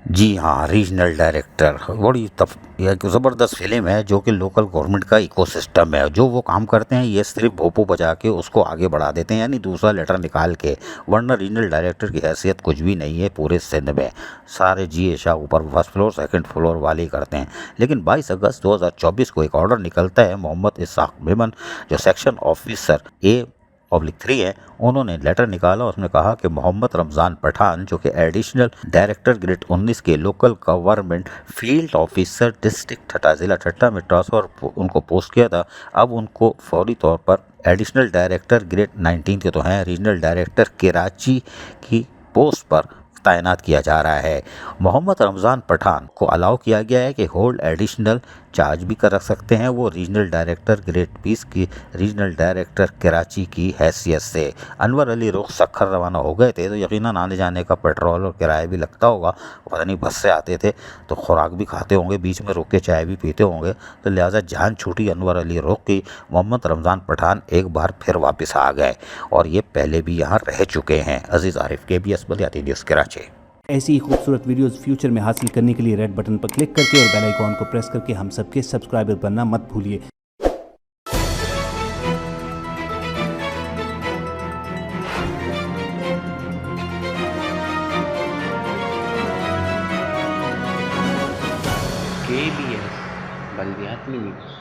जी हाँ, regional director बड़ी यह एक ज़बरदस्त फ़िल्म है जो कि लोकल गवर्नमेंट का इकोसिस्टम है। जो वो काम करते हैं ये सिर्फ भोंपू बजा के उसको आगे बढ़ा देते हैं, यानी दूसरा लेटर निकाल के, वरना रीजनल डायरेक्टर की हैसियत कुछ भी नहीं है पूरे सिंध में। सारे जीएशा ऊपर फर्स्ट फ्लोर सेकंड फ्लोर वाले ही करते हैं। लेकिन 22 अगस्त 2024 को एक ऑर्डर निकलता है। मोहम्मद इसाक मेमन जो सेक्शन ऑफिसर A/3 है, उन्होंने लेटर निकाला। उसने कहा कि मोहम्मद रमज़ान पठान जो कि एडिशनल डायरेक्टर ग्रेड 19 के local government field officer district Thatta ज़िला ठट्टा में ट्रांसफ़र उनको पोस्ट किया था, अब उनको फौरी तौर पर एडिशनल डायरेक्टर ग्रेड 19 के तो हैं, रीजनल डायरेक्टर कराची की पोस्ट पर तैनात किया जा रहा है। मोहम्मद रमज़ान पठान को अलाउ किया गया है कि होल्ड एडिशनल चार्ज भी कर रख सकते हैं वो रीजनल डायरेक्टर ग्रेड 20 की रीजनल डायरेक्टर कराची की हैसियत से। अनवर अली रुख सखर रवाना हो गए थे, तो यकीनन आने जाने का पेट्रोल और किराया भी लगता होगा। पता नहीं बस से आते थे तो खुराक भी खाते होंगे, बीच में रुक के चाय भी पीते होंगे, तो लिहाजा जान छूटी अनवर अली रुख की। मोहम्मद रमज़ान पठान एक बार फिर वापस आ गए और ये पहले भी यहाँ रह चुके हैं। अजीज़ आरिफ, KBS बलियाती न्यूज़ कराची। ऐसी ही खूबसूरत वीडियोस फ्यूचर में हासिल करने के लिए रेड बटन पर क्लिक करके और बेल आइकॉन को प्रेस करके हम सबके सब्सक्राइबर बनना मत भूलिए। KBS Baliyati news.